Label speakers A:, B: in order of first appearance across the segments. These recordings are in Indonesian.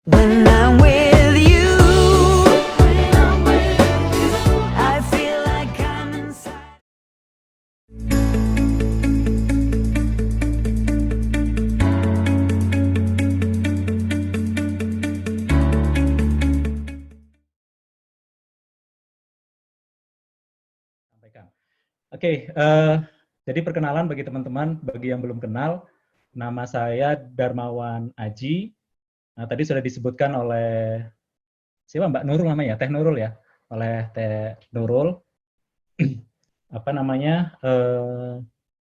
A: When I'm with you, I feel like I'm inside.
B: Sampaikan. Oke, jadi perkenalan bagi teman-teman, bagi yang belum kenal, nama saya Darmawan Aji. Nah, tadi sudah disebutkan oleh siapa Mbak Nurul namanya, Teh Nurul ya, oleh Teh Nurul. Apa namanya?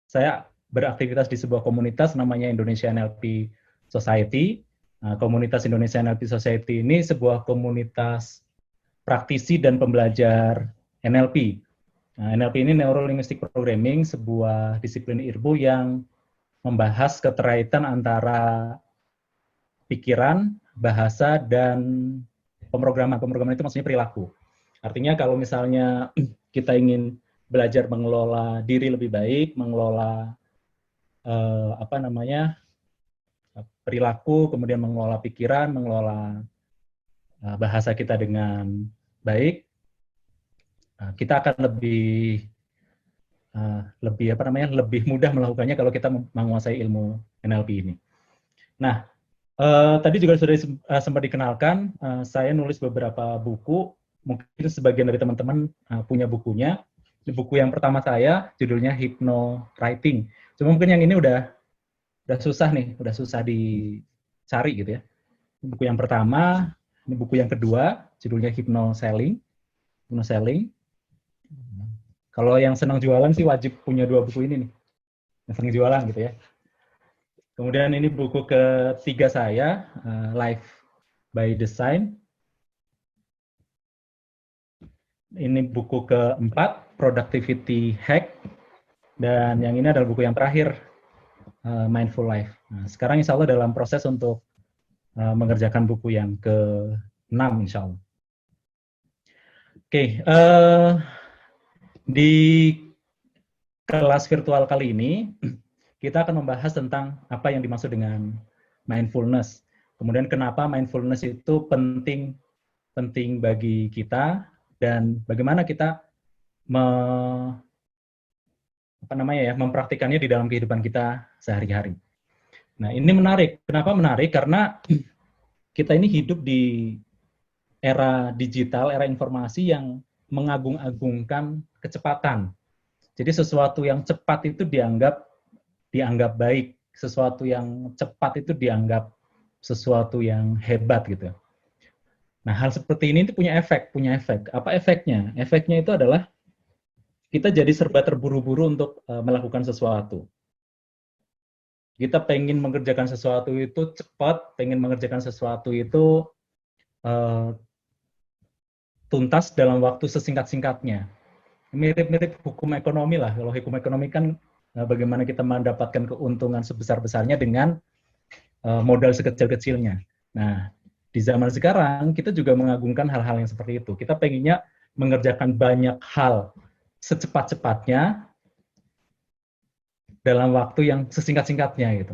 B: Saya beraktivitas di sebuah komunitas namanya Indonesia NLP Society. Nah, komunitas Indonesia NLP Society ini sebuah komunitas praktisi dan pembelajar NLP. Nah, NLP ini Neuro Linguistic Programming, sebuah disiplin ilmu yang membahas keterkaitan antara pikiran, bahasa, dan pemrograman. Pemrograman itu maksudnya perilaku. Artinya kalau misalnya kita ingin belajar mengelola diri lebih baik, mengelola perilaku, kemudian mengelola pikiran, mengelola bahasa kita dengan baik, kita akan lebih mudah melakukannya kalau kita menguasai ilmu NLP ini. Nah, tadi juga sudah sempat dikenalkan, saya nulis beberapa buku, mungkin sebagian dari teman-teman punya bukunya. Ini buku yang pertama saya, judulnya Hypno Writing. Cuma mungkin yang ini udah susah nih, udah susah dicari gitu ya. Ini buku yang pertama, ini buku yang kedua, judulnya Hypno Selling. Hypno Selling. Kalau yang senang jualan sih wajib punya dua buku ini nih, yang senang jualan gitu ya. Kemudian ini buku ketiga saya, Life by Design. Ini buku keempat, Productivity Hack. Dan yang ini adalah buku yang terakhir, Mindful Life. Nah, sekarang insya Allah dalam proses untuk mengerjakan buku yang ke-6 insya Allah. Oke, di kelas virtual kali ini, kita akan membahas tentang apa yang dimaksud dengan mindfulness. Kemudian kenapa mindfulness itu penting bagi kita, dan bagaimana kita mempraktikannya di dalam kehidupan kita sehari-hari. Nah, ini menarik. Kenapa menarik? Karena kita ini hidup di era digital, era informasi yang mengagung-agungkan kecepatan. Jadi sesuatu yang cepat itu dianggap baik, sesuatu yang cepat itu dianggap sesuatu yang hebat gitu. Nah, hal seperti ini itu punya efek. Apa efeknya? Efeknya itu adalah kita jadi serba terburu-buru untuk melakukan sesuatu. Kita pengen mengerjakan sesuatu itu cepat, pengen mengerjakan sesuatu itu tuntas dalam waktu sesingkat-singkatnya. Mirip-mirip hukum ekonomi lah. Kalau hukum ekonomi kan bagaimana kita mendapatkan keuntungan sebesar-besarnya dengan modal sekecil-kecilnya. Nah, di zaman sekarang kita juga mengagungkan hal-hal yang seperti itu. Kita pengennya mengerjakan banyak hal secepat-cepatnya dalam waktu yang sesingkat-singkatnya gitu.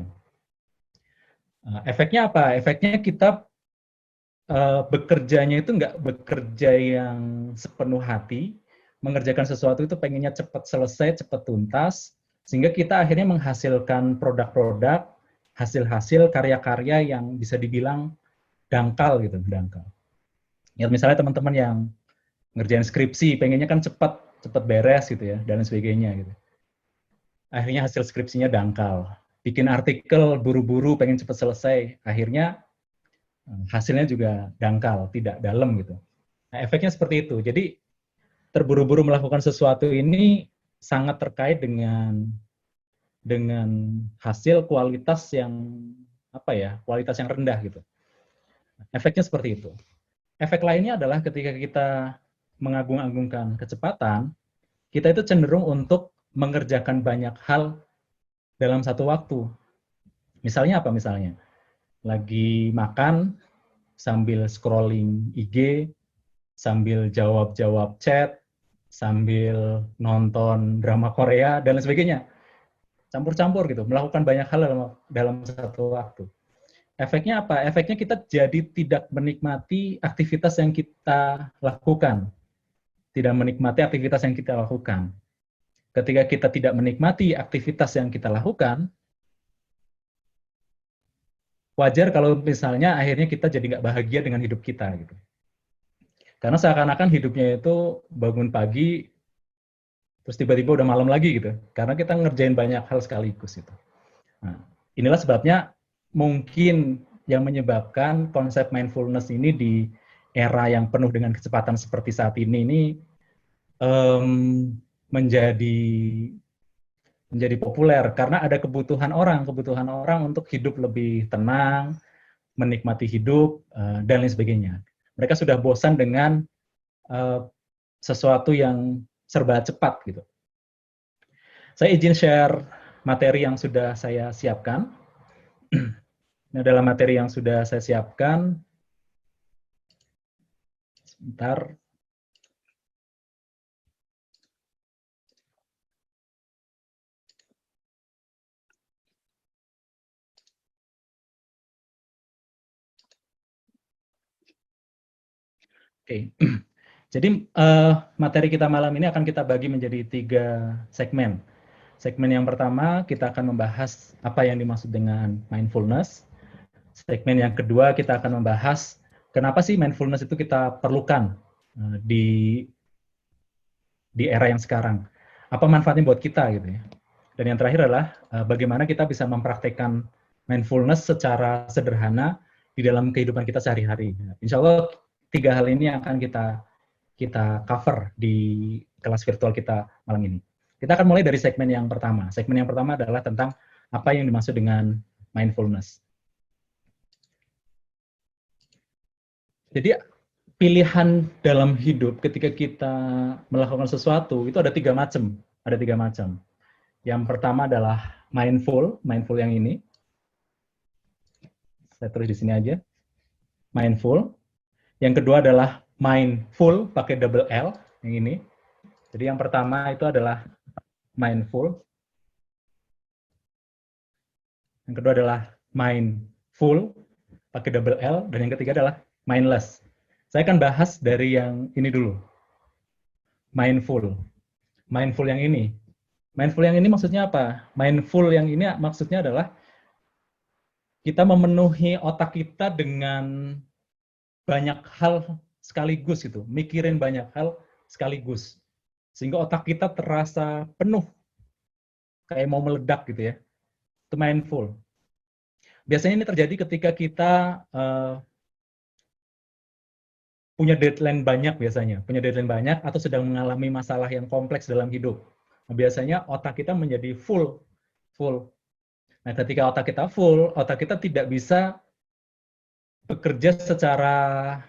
B: Efeknya apa? Efeknya kita bekerjanya itu nggak bekerja yang sepenuh hati, mengerjakan sesuatu itu pengennya cepat selesai, cepat tuntas, sehingga kita akhirnya menghasilkan produk-produk, hasil-hasil karya-karya yang bisa dibilang dangkal gitu, dangkal. Ya misalnya teman-teman yang ngerjain skripsi, pengennya kan cepat beres gitu ya, dan sebagainya gitu. Akhirnya hasil skripsinya dangkal. Bikin artikel buru-buru, pengen cepat selesai, akhirnya hasilnya juga dangkal, tidak dalam gitu. Nah, efeknya seperti itu. Jadi terburu-buru melakukan sesuatu ini sangat terkait dengan hasil kualitas yang kualitas yang rendah gitu. Efeknya seperti itu. Efek lainnya adalah ketika kita mengagung-agungkan kecepatan, kita itu cenderung untuk mengerjakan banyak hal dalam satu waktu. Misalnya apa misalnya? Lagi makan, sambil scrolling IG, sambil jawab-jawab chat, sambil nonton drama Korea, dan lain sebagainya. Campur-campur gitu, melakukan banyak hal dalam satu waktu. Efeknya apa? Efeknya kita jadi tidak menikmati aktivitas yang kita lakukan. Tidak menikmati aktivitas yang kita lakukan. Ketika kita tidak menikmati aktivitas yang kita lakukan, wajar kalau misalnya akhirnya kita jadi nggak bahagia dengan hidup kita gitu. Karena seakan-akan hidupnya itu bangun pagi, terus tiba-tiba udah malam lagi gitu. Karena kita ngerjain banyak hal sekaligus gitu. Nah, inilah sebabnya mungkin yang menyebabkan konsep mindfulness ini di era yang penuh dengan kecepatan seperti saat ini um, menjadi populer karena ada kebutuhan orang untuk hidup lebih tenang, menikmati hidup dan lain sebagainya. Mereka sudah bosan dengan sesuatu yang serba cepat gitu. Saya izin share materi yang sudah saya siapkan. Ini adalah materi yang sudah saya siapkan. Sebentar. Oke. Jadi materi kita malam ini akan kita bagi menjadi 3 segmen. Segmen yang pertama kita akan membahas apa yang dimaksud dengan mindfulness. Segmen yang kedua kita akan membahas kenapa sih mindfulness itu kita perlukan di era yang sekarang. Apa manfaatnya buat kita gitu ya. Dan yang terakhir adalah bagaimana kita bisa mempraktekkan mindfulness secara sederhana di dalam kehidupan kita sehari-hari. Insya Allah 3 hal ini akan kita cover di kelas virtual kita malam ini. Kita akan mulai dari segmen yang pertama. Segmen yang pertama adalah tentang apa yang dimaksud dengan mindfulness. Jadi pilihan dalam hidup ketika kita melakukan sesuatu itu ada 3 macam. Ada 3 macam. Yang pertama adalah mindful yang ini. Saya tulis di sini aja. Mindful. Yang kedua adalah mindful pakai double L yang ini. Jadi yang pertama itu adalah mindful. Yang kedua adalah mindful pakai double L dan yang ketiga adalah mindless. Saya akan bahas dari yang ini dulu. Mindful. Mindful yang ini. Mindful yang ini maksudnya apa? Mindful yang ini maksudnya adalah kita memenuhi otak kita dengan banyak hal sekaligus gitu, mikirin banyak hal sekaligus. Sehingga otak kita terasa penuh, kayak mau meledak gitu ya. Itu mindful. Biasanya ini terjadi ketika kita punya deadline banyak biasanya, atau sedang mengalami masalah yang kompleks dalam hidup. Nah, biasanya otak kita menjadi full. Nah, ketika otak kita full, otak kita tidak bisa bekerja secara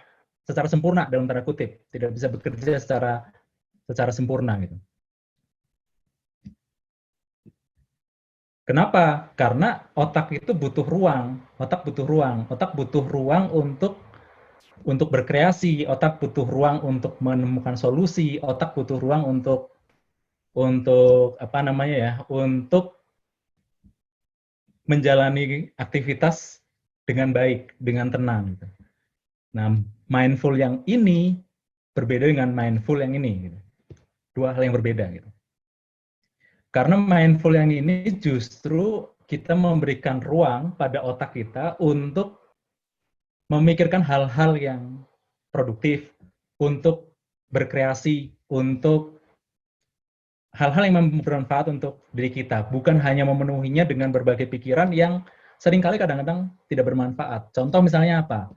B: sempurna dalam tanda kutip, tidak bisa bekerja secara sempurna gitu. Kenapa? Karena otak itu butuh ruang, otak butuh ruang untuk berkreasi, otak butuh ruang untuk menemukan solusi, otak butuh ruang untuk apa namanya ya, untuk menjalani aktivitas dengan baik, dengan tenang. Gitu. Nah, mindful yang ini berbeda dengan mindful yang ini. Gitu. 2 hal yang berbeda. Gitu. Karena mindful yang ini justru kita memberikan ruang pada otak kita untuk memikirkan hal-hal yang produktif, untuk berkreasi, untuk hal-hal yang bermanfaat untuk diri kita, bukan hanya memenuhinya dengan berbagai pikiran yang seringkali kadang-kadang tidak bermanfaat. Contoh misalnya apa?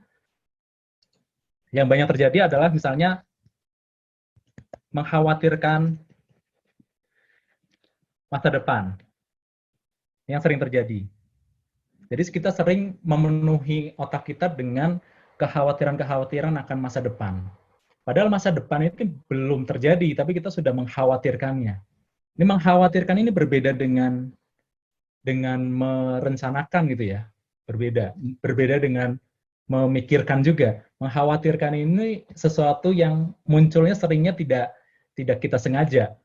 B: Yang banyak terjadi adalah misalnya mengkhawatirkan masa depan. Yang sering terjadi. Jadi kita sering memenuhi otak kita dengan kekhawatiran-kekhawatiran akan masa depan. Padahal masa depan itu belum terjadi, tapi kita sudah mengkhawatirkannya. Ini mengkhawatirkan ini berbeda dengan merencanakan gitu ya. Berbeda dengan memikirkan juga. Mengkhawatirkan ini sesuatu yang munculnya seringnya tidak kita sengaja.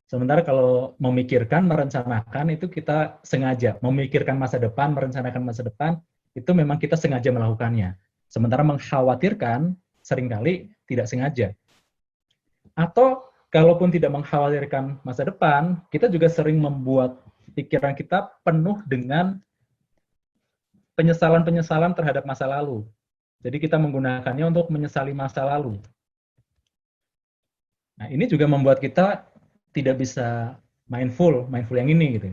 B: Sementara kalau memikirkan, merencanakan itu kita sengaja. Memikirkan masa depan, merencanakan masa depan, itu memang kita sengaja melakukannya. Sementara mengkhawatirkan seringkali tidak sengaja. Atau kalaupun tidak mengkhawatirkan masa depan, kita juga sering membuat pikiran kita penuh dengan penyesalan-penyesalan terhadap masa lalu. Jadi kita menggunakannya untuk menyesali masa lalu. Nah, ini juga membuat kita tidak bisa mindful yang ini gitu.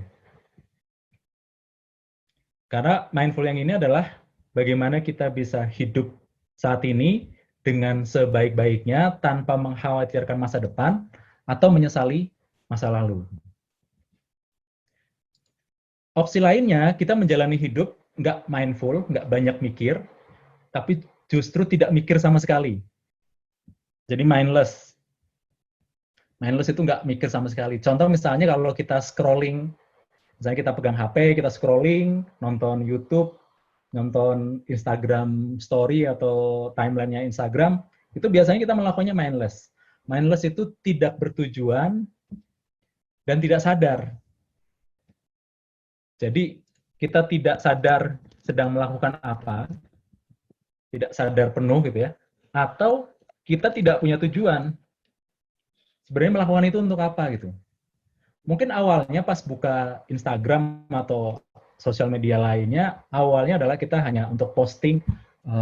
B: Karena mindful yang ini adalah bagaimana kita bisa hidup saat ini dengan sebaik-baiknya tanpa mengkhawatirkan masa depan atau menyesali masa lalu. Opsi lainnya, kita menjalani hidup nggak mindful, nggak banyak mikir, tapi justru tidak mikir sama sekali. Jadi mindless. Mindless itu nggak mikir sama sekali. Contoh misalnya kalau kita scrolling, misalnya kita pegang HP, kita scrolling, nonton YouTube, nonton Instagram story atau timeline-nya Instagram, itu biasanya kita melakukannya mindless. Mindless itu tidak bertujuan dan tidak sadar. Jadi kita tidak sadar sedang melakukan apa, tidak sadar penuh gitu ya, atau kita tidak punya tujuan. Sebenarnya melakukan itu untuk apa gitu. Mungkin awalnya pas buka Instagram atau sosial media lainnya, awalnya adalah kita hanya untuk posting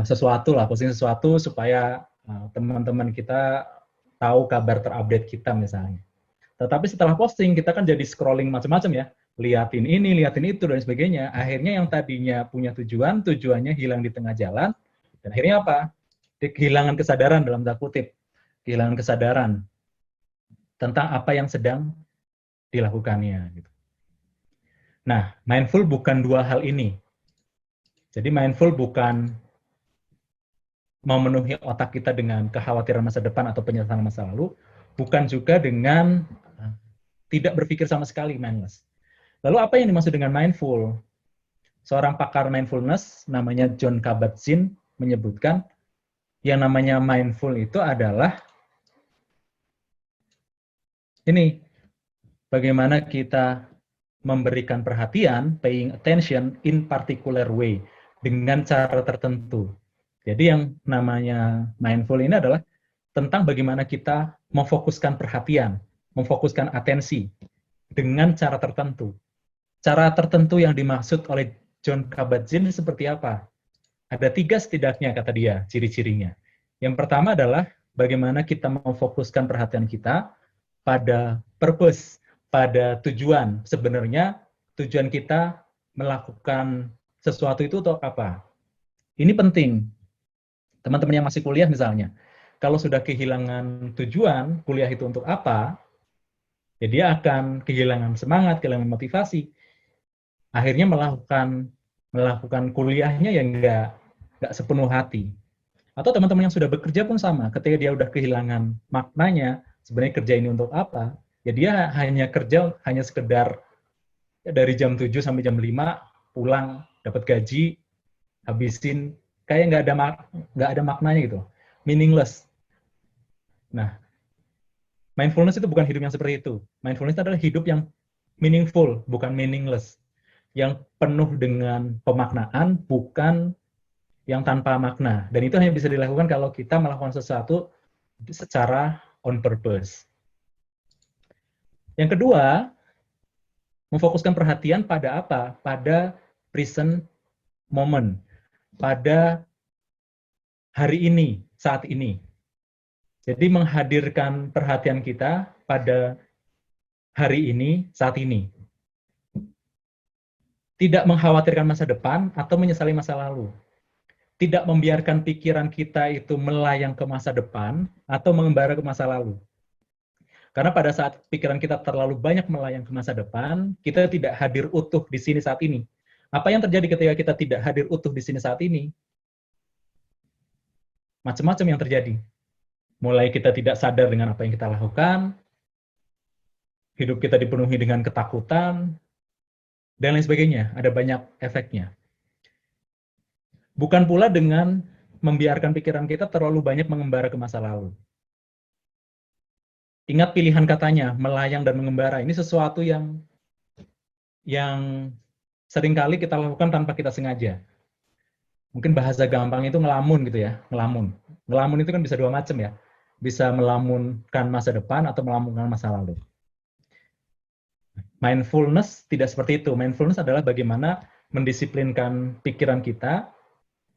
B: sesuatu supaya teman-teman kita tahu kabar terupdate kita misalnya. Tetapi setelah posting, kita kan jadi scrolling macam-macam ya, liatin ini, liatin itu, dan sebagainya. Akhirnya yang tadinya punya tujuan, tujuannya hilang di tengah jalan, dan akhirnya apa? Kehilangan kesadaran dalam tanda kutip, kehilangan kesadaran tentang apa yang sedang dilakukannya. Gitu. Nah, mindful bukan dua hal ini. Jadi mindful bukan memenuhi otak kita dengan kekhawatiran masa depan atau penyesalan masa lalu, bukan juga dengan tidak berpikir sama sekali, mindless. Lalu apa yang dimaksud dengan mindful? Seorang pakar mindfulness namanya Jon Kabat-Zinn menyebutkan yang namanya mindful itu adalah ini, bagaimana kita memberikan perhatian, paying attention in particular way, dengan cara tertentu. Jadi yang namanya mindful ini adalah tentang bagaimana kita memfokuskan perhatian, memfokuskan atensi dengan cara tertentu. Cara tertentu yang dimaksud oleh Jon Kabat-Zinn seperti apa? Ada 3 setidaknya kata dia, ciri-cirinya. Yang pertama adalah bagaimana kita memfokuskan perhatian kita pada purpose, pada tujuan. Sebenarnya tujuan kita melakukan sesuatu itu untuk apa? Ini penting. Teman-teman yang masih kuliah misalnya, kalau sudah kehilangan tujuan, kuliah itu untuk apa, ya dia akan kehilangan semangat, kehilangan motivasi. Akhirnya melakukan kuliahnya yang nggak sepenuh hati. Atau teman-teman yang sudah bekerja pun sama, ketika dia udah kehilangan maknanya, sebenarnya kerja ini untuk apa, ya dia hanya kerja, hanya sekedar ya dari jam 7 sampai jam 5, pulang, dapat gaji, habisin, kayak nggak ada maknanya gitu, meaningless. Nah, mindfulness itu bukan hidup yang seperti itu. Mindfulness adalah hidup yang meaningful, bukan meaningless. Yang penuh dengan pemaknaan, bukan yang tanpa makna. Dan itu hanya bisa dilakukan kalau kita melakukan sesuatu secara on purpose. Yang kedua, memfokuskan perhatian pada apa? Pada present moment. Pada hari ini, saat ini. Jadi menghadirkan perhatian kita pada hari ini, saat ini. Tidak mengkhawatirkan masa depan atau menyesali masa lalu. Tidak membiarkan pikiran kita itu melayang ke masa depan atau mengembara ke masa lalu. Karena pada saat pikiran kita terlalu banyak melayang ke masa depan, kita tidak hadir utuh di sini saat ini. Apa yang terjadi ketika kita tidak hadir utuh di sini saat ini? Macam-macam yang terjadi. Mulai kita tidak sadar dengan apa yang kita lakukan, hidup kita dipenuhi dengan ketakutan, dan lain sebagainya. Ada banyak efeknya. Bukan pula dengan membiarkan pikiran kita terlalu banyak mengembara ke masa lalu. Ingat pilihan katanya, melayang dan mengembara. Ini sesuatu yang seringkali kita lakukan tanpa kita sengaja. Mungkin bahasa gampang itu ngelamun gitu ya, ngelamun. Ngelamun itu kan bisa dua macam ya. Bisa melamunkan masa depan atau melamunkan masa lalu. Mindfulness tidak seperti itu. Mindfulness adalah bagaimana mendisiplinkan pikiran kita,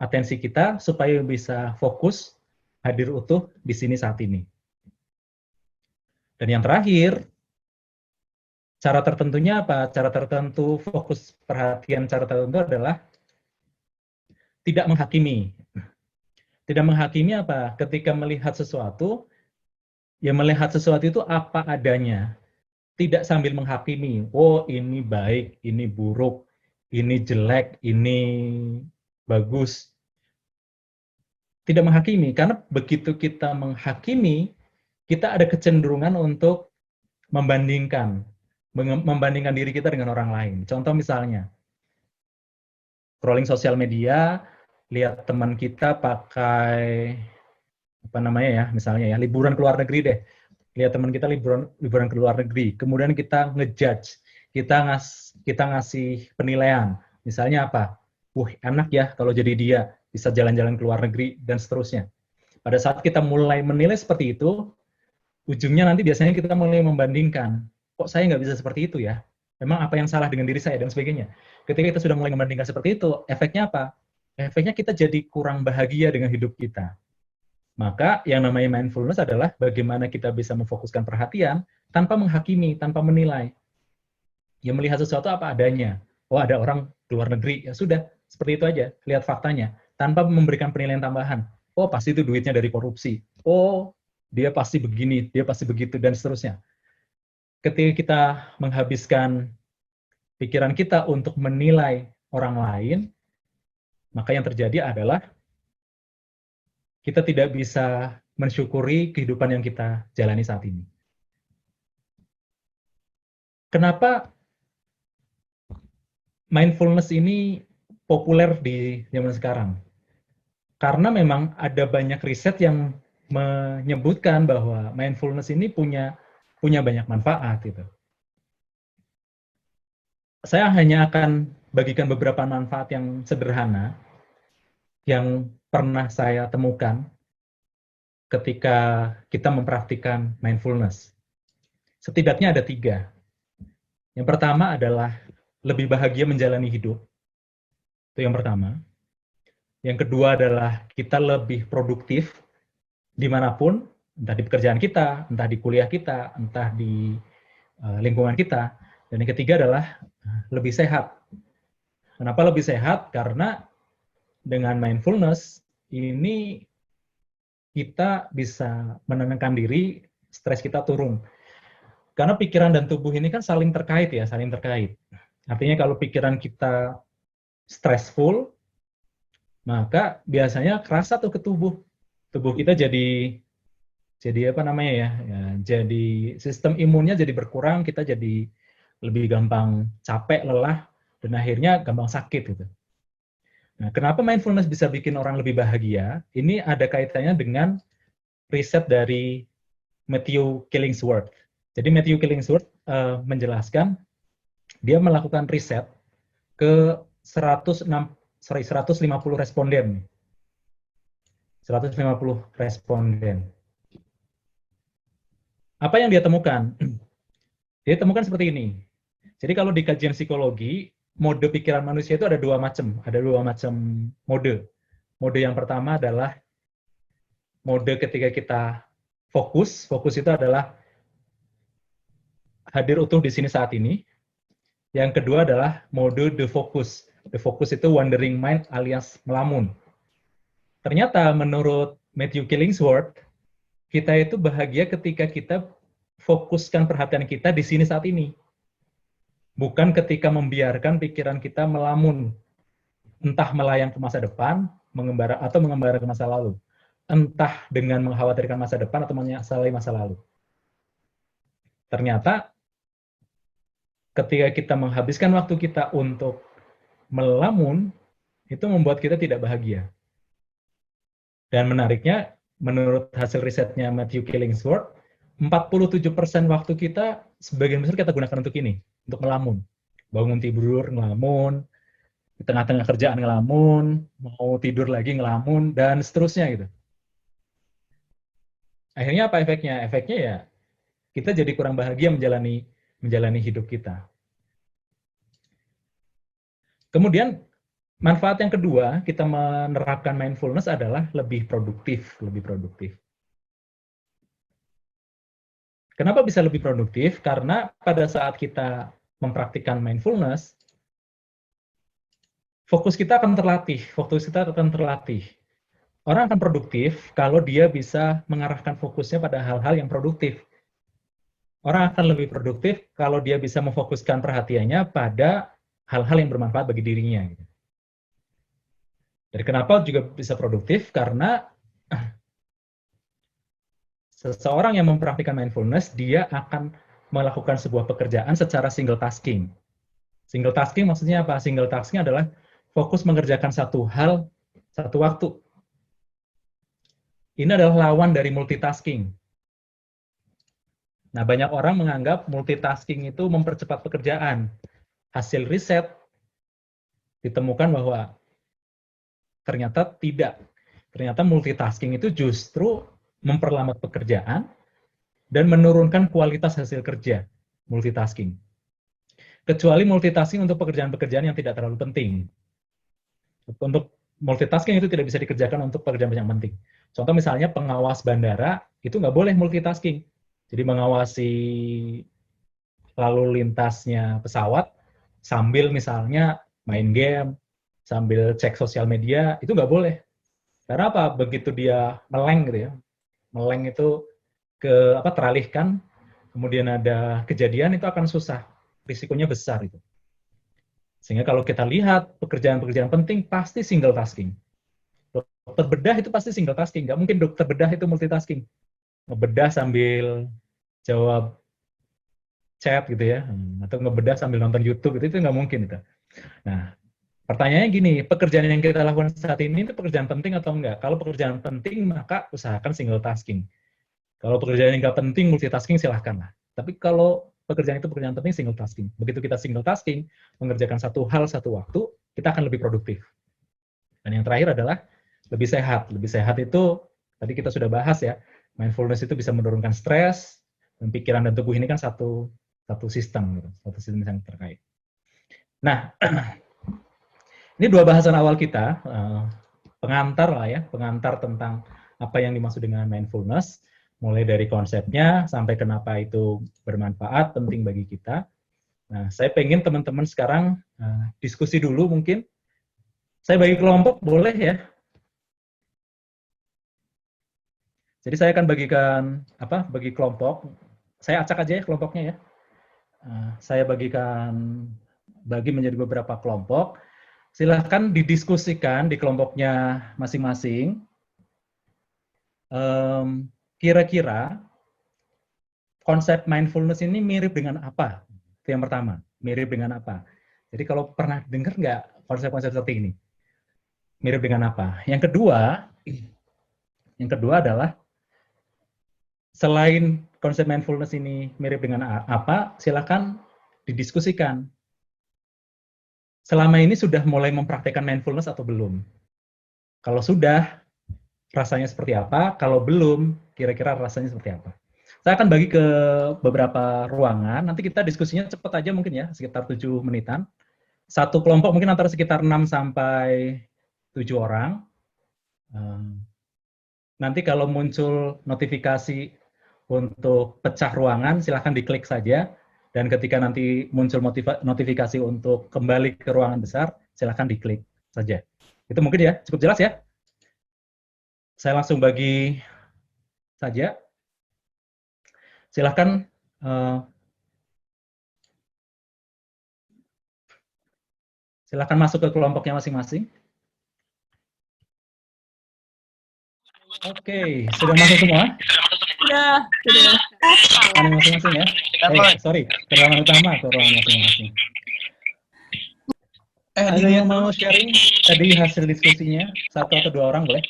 B: atensi kita supaya bisa fokus, hadir utuh di sini saat ini. Dan yang terakhir, cara tertentunya apa? Cara tertentu fokus perhatian cara tertentu adalah tidak menghakimi. Tidak menghakimi apa? Ketika melihat sesuatu, ya melihat sesuatu itu apa adanya. Tidak sambil menghakimi, oh ini baik, ini buruk, ini jelek, ini bagus. Tidak menghakimi, karena begitu kita menghakimi, kita ada kecenderungan untuk membandingkan, membandingkan diri kita dengan orang lain. Contoh misalnya, scrolling sosial media, lihat teman kita pakai apa namanya ya, misalnya ya liburan ke luar negeri deh, lihat teman kita liburan ke luar negeri, kemudian kita ngejudge, kita ngasih penilaian, misalnya apa, enak ya kalau jadi dia bisa jalan-jalan ke luar negeri dan seterusnya. Pada saat kita mulai menilai seperti itu, ujungnya nanti biasanya kita mulai membandingkan, kok saya nggak bisa seperti itu ya, memang apa yang salah dengan diri saya dan sebagainya. Ketika kita sudah mulai membandingkan seperti itu, efeknya apa? Efeknya kita jadi kurang bahagia dengan hidup kita. Maka yang namanya mindfulness adalah bagaimana kita bisa memfokuskan perhatian tanpa menghakimi, tanpa menilai. Ya melihat sesuatu apa adanya. Oh ada orang di luar negeri, ya sudah, seperti itu aja, lihat faktanya, tanpa memberikan penilaian tambahan. Oh pasti itu duitnya dari korupsi. Oh dia pasti begini, dia pasti begitu, dan seterusnya. Ketika kita menghabiskan pikiran kita untuk menilai orang lain, maka yang terjadi adalah kita tidak bisa mensyukuri kehidupan yang kita jalani saat ini. Kenapa mindfulness ini populer di zaman sekarang? Karena memang ada banyak riset yang menyebutkan bahwa mindfulness ini punya banyak manfaat gitu. Saya hanya akan bagikan beberapa manfaat yang sederhana yang pernah saya temukan ketika kita mempraktikkan mindfulness. Setidaknya ada 3. Yang pertama adalah lebih bahagia menjalani hidup. Itu yang pertama. Yang kedua adalah kita lebih produktif dimanapun, entah di pekerjaan kita, entah di kuliah kita, entah di lingkungan kita. Dan yang ketiga adalah lebih sehat. Kenapa lebih sehat? Karena dengan mindfulness ini kita bisa menenangkan diri, stres kita turun. Karena pikiran dan tubuh ini kan saling terkait ya, saling terkait. Artinya kalau pikiran kita stressful, maka biasanya kerasa tuh ke tubuh. Tubuh kita jadi apa namanya ya, jadi sistem imunnya jadi berkurang, kita jadi lebih gampang capek, lelah, dan akhirnya gampang sakit gitu. Nah, kenapa mindfulness bisa bikin orang lebih bahagia? Ini ada kaitannya dengan riset dari Matthew Killingsworth. Jadi Matthew Killingsworth menjelaskan dia melakukan riset ke 150 responden. 150 responden. Apa yang dia temukan? Dia temukan seperti ini. Jadi kalau di kajian psikologi, mode pikiran manusia itu ada 2 macam. Ada 2 macam mode. Mode yang pertama adalah mode ketika kita fokus. Fokus itu adalah hadir utuh di sini saat ini. Yang kedua adalah mode defocus. Defocus itu wandering mind alias melamun. Ternyata menurut Matthew Killingsworth, kita itu bahagia ketika kita fokuskan perhatian kita di sini saat ini. Bukan ketika membiarkan pikiran kita melamun, entah melayang ke masa depan, mengembara ke masa lalu. Entah dengan mengkhawatirkan masa depan atau menyesali masa lalu. Ternyata ketika kita menghabiskan waktu kita untuk melamun, itu membuat kita tidak bahagia. Dan menariknya, menurut hasil risetnya Matthew Killingsworth, 47% waktu kita sebagian besar kita gunakan untuk ini, untuk melamun. Bangun tidur, ngelamun, di tengah-tengah kerjaan ngelamun, mau tidur lagi ngelamun, dan seterusnya gitu. Akhirnya apa efeknya? Efeknya ya kita jadi kurang bahagia menjalani hidup kita. Kemudian manfaat yang kedua kita menerapkan mindfulness adalah lebih produktif, lebih produktif. Kenapa bisa lebih produktif? Karena pada saat kita mempraktikkan mindfulness, fokus kita akan terlatih. Orang akan produktif kalau dia bisa mengarahkan fokusnya pada hal-hal yang produktif. Orang akan lebih produktif kalau dia bisa memfokuskan perhatiannya pada hal-hal yang bermanfaat bagi dirinya. Jadi kenapa juga bisa produktif? Karena seseorang yang mempraktikkan mindfulness, dia akan melakukan sebuah pekerjaan secara single tasking. Single tasking maksudnya apa? Single tasking adalah fokus mengerjakan satu hal satu waktu. Ini adalah lawan dari multitasking. Nah, banyak orang menganggap multitasking itu mempercepat pekerjaan. Hasil riset ditemukan bahwa ternyata tidak. Ternyata multitasking itu justru memperlambat pekerjaan dan menurunkan kualitas hasil kerja. Multitasking. Kecuali multitasking untuk pekerjaan-pekerjaan yang tidak terlalu penting. Untuk multitasking itu tidak bisa dikerjakan untuk pekerjaan yang penting. Contoh misalnya pengawas bandara, itu nggak boleh multitasking. Jadi mengawasi lalu lintasnya pesawat, sambil misalnya main game, sambil cek sosial media, itu nggak boleh. Karena apa? Begitu dia meleng gitu ya, meleng itu teralihkan, kemudian ada kejadian, itu akan susah. Risikonya besar itu. Sehingga kalau kita lihat pekerjaan-pekerjaan penting pasti single tasking. Dokter bedah itu pasti single tasking, nggak mungkin dokter bedah itu multitasking. Ngebedah sambil jawab chat gitu ya, atau ngebedah sambil nonton YouTube, itu nggak mungkin itu. Nah, pertanyaannya gini, pekerjaan yang kita lakukan saat ini itu pekerjaan penting atau enggak? Kalau pekerjaan penting, maka usahakan single tasking. Kalau pekerjaan yang nggak penting, multitasking silahkan lah. Tapi kalau pekerjaan itu pekerjaan penting, single tasking. Begitu kita single tasking, mengerjakan satu hal satu waktu, kita akan lebih produktif. Dan yang terakhir adalah lebih sehat. Lebih sehat itu, tadi kita sudah bahas ya, mindfulness itu bisa menurunkan stres, dan pikiran dan tubuh ini kan satu sistem, satu sistem yang terkait. Nah, ini dua bahasan awal kita, pengantar lah ya, pengantar tentang apa yang dimaksud dengan mindfulness, mulai dari konsepnya sampai kenapa itu bermanfaat, penting bagi kita. Nah, saya pengen teman-teman sekarang diskusi dulu mungkin. Saya bagi kelompok, boleh ya? Jadi saya akan bagikan bagi kelompok. Saya acak aja ya kelompoknya ya. Saya bagi menjadi beberapa kelompok. Silahkan didiskusikan di kelompoknya masing-masing. Kira-kira konsep mindfulness ini mirip dengan apa? Itu yang pertama, mirip dengan apa? Jadi kalau pernah dengar nggak konsep-konsep seperti ini? Mirip dengan apa? Yang kedua adalah selain konsep mindfulness ini mirip dengan apa, silakan didiskusikan. Selama ini sudah mulai mempraktekkan mindfulness atau belum? Kalau sudah, rasanya seperti apa? Kalau belum, kira-kira rasanya seperti apa? Saya akan bagi ke beberapa ruangan, nanti kita diskusinya cepat aja mungkin ya, sekitar 7 menitan. Satu kelompok mungkin antara sekitar 6 sampai 7 orang. Nanti kalau muncul notifikasi untuk pecah ruangan, silahkan diklik saja. Dan ketika nanti muncul notifikasi untuk kembali ke ruangan besar, silahkan diklik saja. Itu mungkin ya, cukup jelas ya? Saya langsung bagi saja. Silahkan silahkan masuk ke kelompoknya masing-masing. Oke, sudah masuk semua?
C: Sudah.
B: Masing-masing ya. Sorry, ke ruangan utama, ke ruangan masing-masing. Ada yang mau sharing tadi hasil diskusinya? Satu atau dua orang boleh?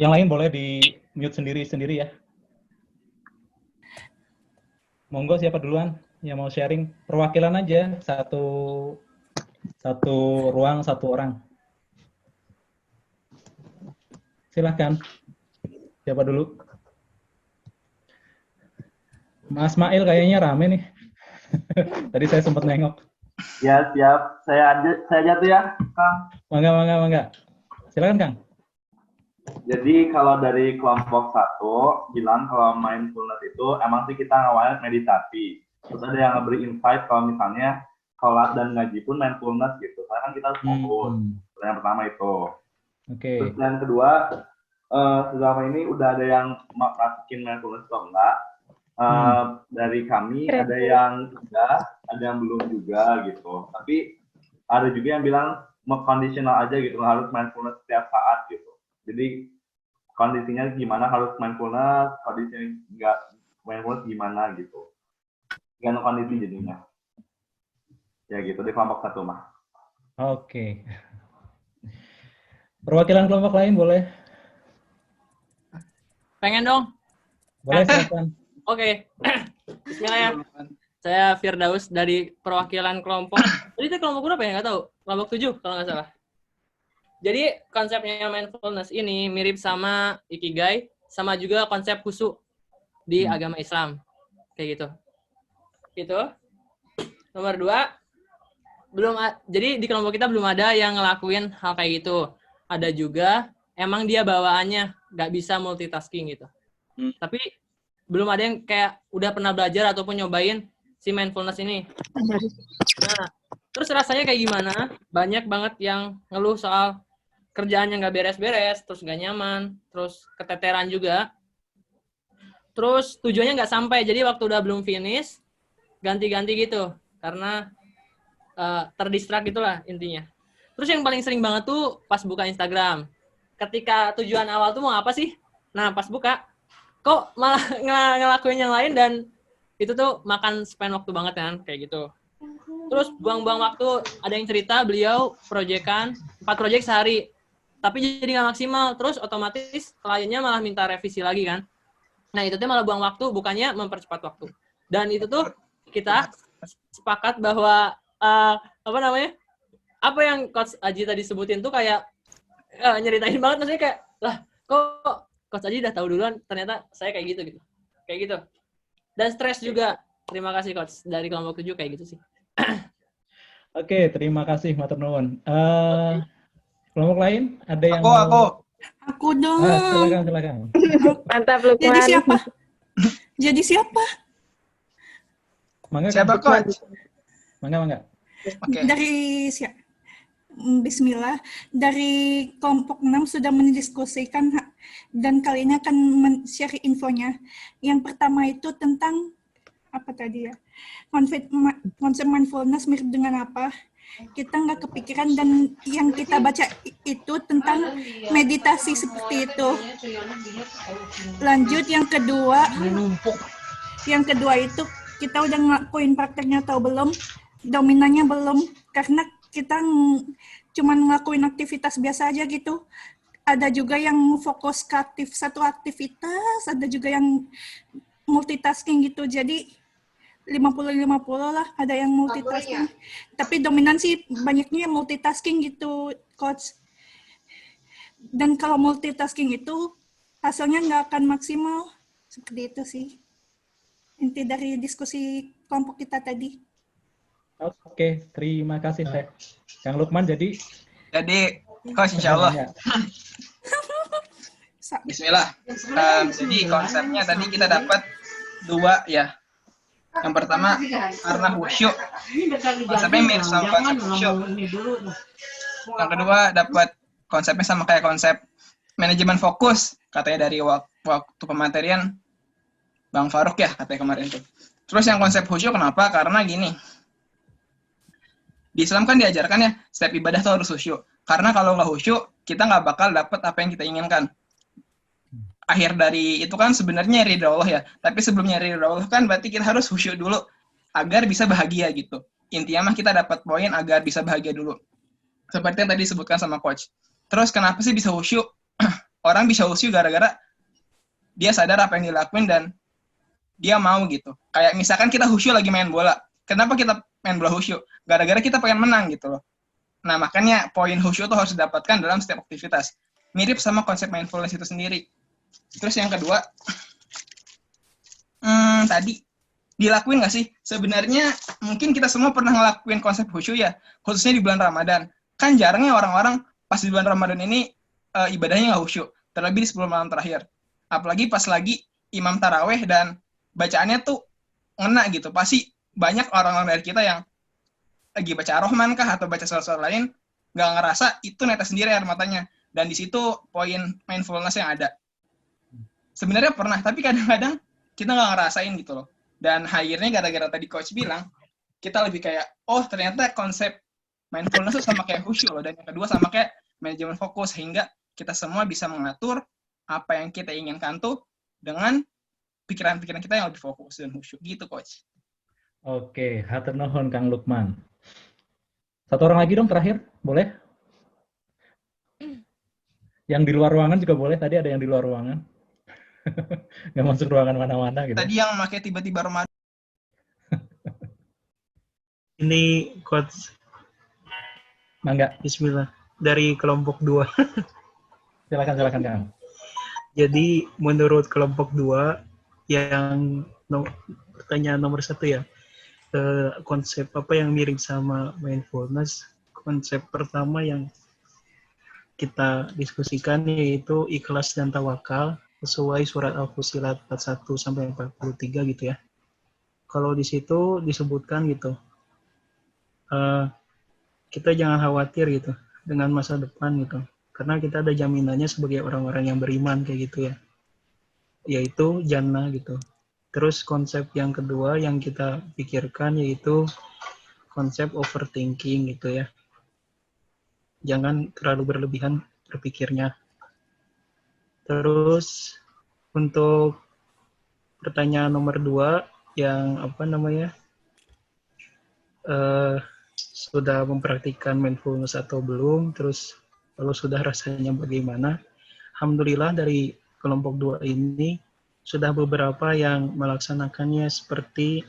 B: Yang lain boleh di mute sendiri-sendiri ya. Monggo siapa duluan yang mau sharing? Perwakilan aja, satu Satu ruang, satu orang. Silahkan. Siapa dulu? Mas Mail kayaknya rame nih. Tadi saya sempat nengok.
C: Ya, siap. Saya jatuh ya, Kang.
B: Mangga. Silakan, Kang.
C: Jadi kalau dari kelompok 1 bilang kalau mindfulness itu emang sih kita ngawalnya meditasi. Terus ada yang beri insight kalau misalnya sholat dan ngaji pun mindfulness gitu. Karena kan kita harus fokus. Yang pertama itu.
B: Oke.
C: Terus yang kedua, selama ini udah ada yang praktikin mindfulness atau enggak. Dari kami ada yang sudah, ada yang belum juga gitu. Tapi ada juga yang bilang conditional aja gitu, harus mindfulness setiap saat gitu. Jadi kondisinya gimana harus mindfulness, kondisinya enggak mindfulness gimana gitu. Gantung kondisi jadinya. Ya gitu, di kelompok 1 mah.
B: Oke. Perwakilan kelompok lain boleh?
D: Pengen dong.
B: Boleh, silakan.
D: Oke. Bismillah ya. Saya Firdaus dari perwakilan kelompok. Jadi itu kelompok berapa ya? Nggak tahu. Kelompok 7 kalau nggak salah. Jadi konsepnya mindfulness ini mirip sama Ikigai, sama juga konsep khusyuk di agama Islam. Kayak gitu. Itu. Nomor 2, jadi di kelompok kita belum ada yang ngelakuin hal kayak gitu. Ada juga, emang dia bawaannya nggak bisa multitasking gitu. Tapi belum ada yang kayak udah pernah belajar ataupun nyobain si mindfulness ini. Nah, terus rasanya kayak gimana? Banyak banget yang ngeluh soal kerjaan yang nggak beres-beres, terus nggak nyaman, terus keteteran juga. Terus tujuannya nggak sampai, jadi waktu udah belum finish, ganti-ganti gitu. Karena terdistrak gitulah intinya. Terus yang paling sering banget tuh pas buka Instagram. Ketika tujuan awal tuh mau apa sih? Nah, pas buka, kok malah ngelakuin yang lain dan itu tuh makan spend waktu banget kan, kayak gitu. Terus buang-buang waktu, ada yang cerita beliau proyekan 4 proyek sehari, tapi jadi nggak maksimal, terus otomatis kliennya malah minta revisi lagi kan. Nah itu tuh malah buang waktu, bukannya mempercepat waktu. Dan itu tuh kita sepakat bahwa apa yang Coach Aji tadi sebutin tuh kayak nyeritain banget, maksudnya kayak lah kok Coach Aji udah tahu duluan, ternyata saya kayak gitu. Kayak gitu. Dan stres juga. Terima kasih Coach dari kelompok 7 kayak gitu sih.
B: Oke, terima kasih Matur nuwun. Kelompok lain ada yang
E: Aku dong.
B: Silakan.
F: Mantap Lukman.
E: Jadi siapa?
B: Mangga,
G: Siapa Coach?
B: Mangga.
G: Oke.
E: Dari Bismillah, dari kelompok 6 sudah mendiskusikan dan kali ini akan share infonya. Yang pertama itu tentang apa tadi ya? Konsep mindfulness mirip dengan apa? Kita nggak kepikiran, dan yang kita baca itu tentang meditasi seperti itu. Lanjut yang kedua itu kita udah ngelakuin prakteknya atau belum? Dominannya belum, karena kita cuma ngelakuin aktivitas biasa aja gitu. Ada juga yang fokus ke satu aktivitas, ada juga yang multitasking gitu. Jadi 50-50 lah, ada yang multitasking. Tapi dominan sih banyaknya multitasking gitu, Coach. Dan kalau multitasking itu hasilnya nggak akan maksimal. Seperti itu sih inti dari diskusi kelompok kita tadi.
B: Oke, terima kasih Teh. Kang Lukman jadi
G: Coach insya Allah. Bismillah. Jadi konsepnya tadi kita dapat 2 ya. Yang pertama karena khusyuk. Konsepnya mirip sama konsep khusyuk. Yang kedua dapat konsepnya sama kayak konsep manajemen fokus, katanya dari waktu pematerian Bang Faruk ya, katanya kemarin tuh. Terus yang konsep khusyuk kenapa? Karena gini. Di Islam kan diajarkan ya, setiap ibadah tuh harus khusyuk. Karena kalau nggak khusyuk, kita nggak bakal dapat apa yang kita inginkan. Akhir dari itu kan sebenarnya ridha Allah ya. Tapi sebelum nyari ridha Allah kan berarti kita harus khusyuk dulu agar bisa bahagia gitu. Intinya mah kita dapat poin agar bisa bahagia dulu. Seperti yang tadi disebutkan sama Coach. Terus kenapa sih bisa khusyuk? Orang bisa khusyuk gara-gara dia sadar apa yang dilakuin dan dia mau gitu. Kayak misalkan kita khusyuk lagi main bola. Kenapa kita main bola khusyuk? Gara-gara kita pengen menang gitu loh. Nah, makanya poin khusyuk itu harus didapatkan dalam setiap aktivitas. Mirip sama konsep mindfulness itu sendiri. Terus yang kedua, tadi dilakuin nggak sih? Sebenarnya mungkin kita semua pernah ngelakuin konsep khusyuk ya, khususnya di bulan Ramadan. Kan jarangnya orang-orang pas di bulan Ramadan ini ibadahnya nggak khusyuk, terlebih di 10 malam terakhir. Apalagi pas lagi imam taraweh dan bacaannya tuh ngena gitu. Pasti banyak orang-orang dari kita yang lagi baca Ar-Rahman kah atau baca surat-surat lain, nggak ngerasa itu netes sendiri air matanya. Dan di situ poin mindfulness yang ada. Sebenarnya pernah, tapi kadang-kadang kita nggak ngerasain gitu loh. Dan akhirnya gara-gara tadi coach bilang, kita lebih kayak, oh ternyata konsep mindfulness itu sama kayak khusyuk loh. Dan yang kedua sama kayak manajemen fokus, sehingga kita semua bisa mengatur apa yang kita inginkan tuh dengan pikiran-pikiran kita yang lebih fokus dan khusyuk. Gitu, coach.
B: Oke, hatur nuhun Kang Lukman. Satu orang lagi dong terakhir, boleh? Yang di luar ruangan juga boleh, tadi ada yang di luar ruangan. Nggak masuk ruangan mana-mana gitu.
G: Tadi yang pakai tiba-tiba Ramadan.
F: Ini coach,
B: Mangga,
F: bismillah, dari kelompok 2.
B: silakan Kang.
F: Jadi menurut kelompok 2 yang pertanyaan nomor 1 ya, konsep apa yang mirip sama mindfulness? Konsep pertama yang kita diskusikan yaitu ikhlas dan tawakal sesuai surat Al-Fussilat 41 sampai 43 gitu ya. Kalau di situ disebutkan gitu, kita jangan khawatir gitu dengan masa depan gitu, karena kita ada jaminannya sebagai orang-orang yang beriman kayak gitu ya, yaitu jannah gitu. Terus konsep yang kedua yang kita pikirkan yaitu konsep overthinking gitu ya. Jangan terlalu berlebihan berpikirnya. Terus untuk pertanyaan nomor 2 yang apa namanya, sudah mempraktikkan mindfulness atau belum, terus kalau sudah rasanya bagaimana? Alhamdulillah dari kelompok 2 ini sudah beberapa yang melaksanakannya, seperti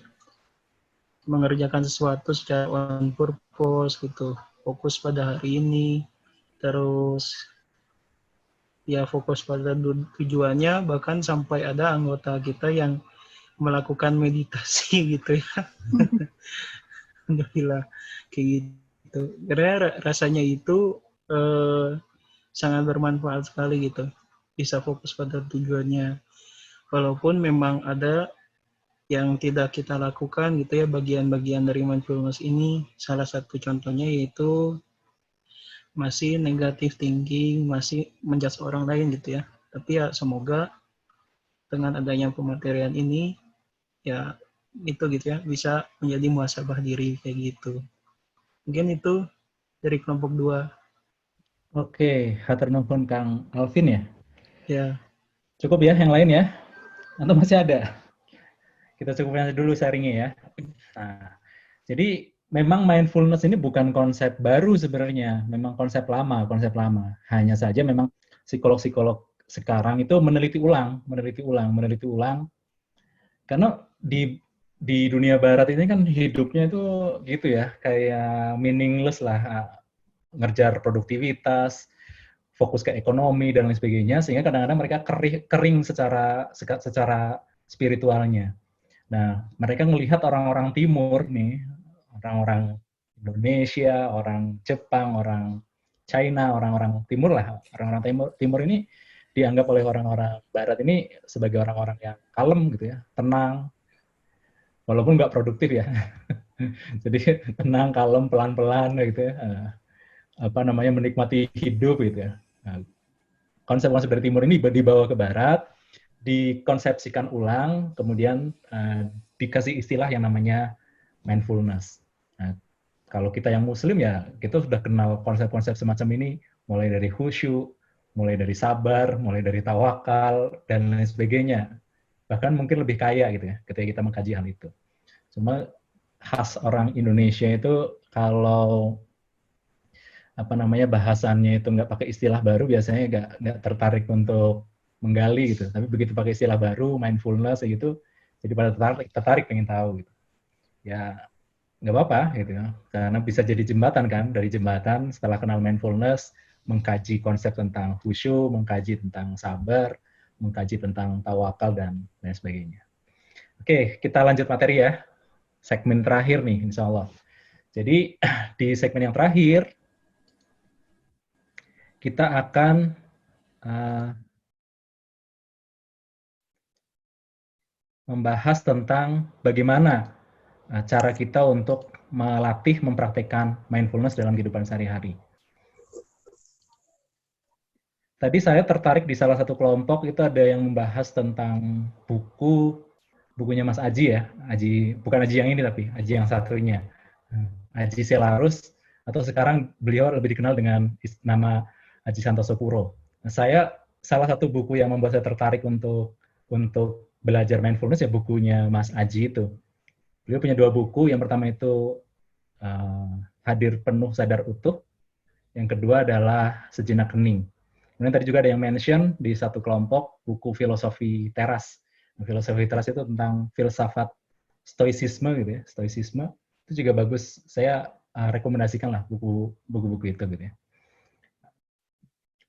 F: mengerjakan sesuatu secara on purpose gitu, fokus pada hari ini, terus ya fokus pada tujuannya, bahkan sampai ada anggota kita yang melakukan meditasi gitu ya. Alhamdulillah kayak gitu. Karena rasanya itu sangat bermanfaat sekali gitu, bisa fokus pada tujuannya. Walaupun memang ada yang tidak kita lakukan gitu ya, bagian-bagian dari mindfulness ini. Salah satu contohnya yaitu masih negative thinking, masih menjudge orang lain gitu ya. Tapi ya semoga dengan adanya pematerian ini ya itu gitu ya, bisa menjadi muhasabah diri kayak gitu. Mungkin itu dari kelompok 2.
B: Oke, hatur nuhun Kang Alvin ya.
F: Ya,
B: Cukup ya yang lain ya? Atau masih ada? Kita cukupkan dulu sharingnya ya. Nah, jadi memang mindfulness ini bukan konsep baru sebenarnya, memang konsep lama. Hanya saja memang psikolog-psikolog sekarang itu meneliti ulang. Karena di dunia barat ini kan hidupnya itu gitu ya, kayak meaningless lah, ngerjar produktivitas, fokus ke ekonomi dan lain sebagainya, sehingga kadang-kadang mereka kering secara spiritualnya. Nah, mereka melihat orang-orang timur nih, orang-orang Indonesia, orang Jepang, orang China, orang-orang timur lah, orang-orang timur ini dianggap oleh orang-orang barat ini sebagai orang-orang yang kalem gitu ya, tenang, walaupun nggak produktif ya. Jadi tenang, kalem, pelan-pelan gitu ya, menikmati hidup gitu ya. Nah, konsep-konsep dari timur ini dibawa ke barat, dikonsepsikan ulang, kemudian dikasih istilah yang namanya mindfulness. Nah, kalau kita yang muslim ya, kita sudah kenal konsep-konsep semacam ini, mulai dari khusyuk, mulai dari sabar, mulai dari tawakal, dan lain sebagainya. Bahkan mungkin lebih kaya gitu ya, ketika kita mengkaji hal itu. Cuma khas orang Indonesia itu kalau bahasannya itu nggak pakai istilah baru, biasanya nggak tertarik untuk menggali gitu. Tapi begitu pakai istilah baru, mindfulness gitu, jadi pada tertarik pengen tahu gitu. Ya nggak apa-apa gitu ya, karena bisa jadi jembatan kan, dari jembatan setelah kenal mindfulness, mengkaji konsep tentang khusyuk, mengkaji tentang sabar, mengkaji tentang tawakal dan lain sebagainya. Oke, kita lanjut materi ya, segmen terakhir nih insya Allah. Jadi di segmen yang terakhir kita akan membahas tentang bagaimana cara kita untuk melatih, mempraktekkan mindfulness dalam kehidupan sehari-hari. Tadi saya tertarik di salah satu kelompok itu ada yang membahas tentang bukunya Mas Aji ya, bukan Aji yang ini tapi Aji yang satunya, Aji Selarus, atau sekarang beliau lebih dikenal dengan nama Aji Santoso Puro. Nah, salah satu buku yang membuat saya tertarik untuk belajar mindfulness ya bukunya Mas Aji itu. Beliau punya 2 buku, yang pertama itu Hadir Penuh Sadar Utuh, yang kedua adalah Sejenak Hening. Kemudian tadi juga ada yang mention di satu kelompok buku Filosofi Teras. Nah, Filosofi Teras itu tentang filsafat stoicisme gitu ya, stoicisme. Itu juga bagus, saya rekomendasikan lah buku-buku itu gitu ya.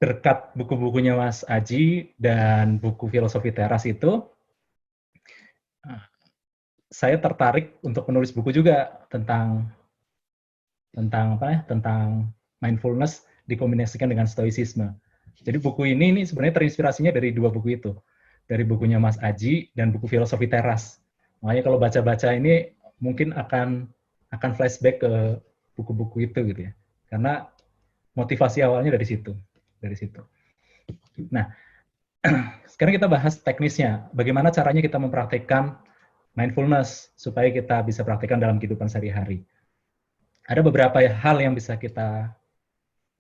B: Berkat buku-bukunya Mas Aji dan buku Filosofi Teras itu, saya tertarik untuk menulis buku juga tentang mindfulness dikombinasikan dengan stoicisme. Jadi buku ini sebenarnya terinspirasinya dari 2 buku itu, dari bukunya Mas Aji dan buku Filosofi Teras. Makanya kalau baca-baca ini mungkin akan flashback ke buku-buku itu gitu ya, karena motivasi awalnya dari situ. Nah, sekarang kita bahas teknisnya, bagaimana caranya kita mempraktekkan mindfulness supaya kita bisa praktekkan dalam kehidupan sehari-hari. Ada beberapa hal yang bisa kita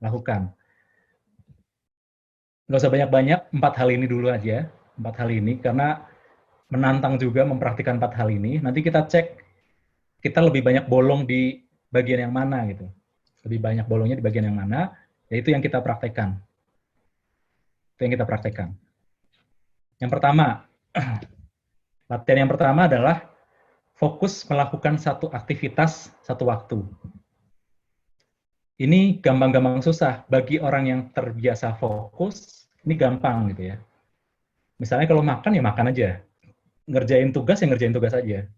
B: lakukan. Nggak usah banyak-banyak, 4 hal ini dulu aja. 4 hal ini, karena menantang juga mempraktikkan 4 hal ini. Nanti kita cek, kita lebih banyak bolong di bagian yang mana gitu. Lebih banyak bolongnya di bagian yang mana, yaitu yang kita praktekkan. Yang pertama, latihan yang pertama adalah fokus melakukan satu aktivitas satu waktu. Ini gampang-gampang susah. Bagi orang yang terbiasa fokus, ini gampang gitu ya. Misalnya kalau makan ya makan aja. Ngerjain tugas ya ngerjain tugas aja.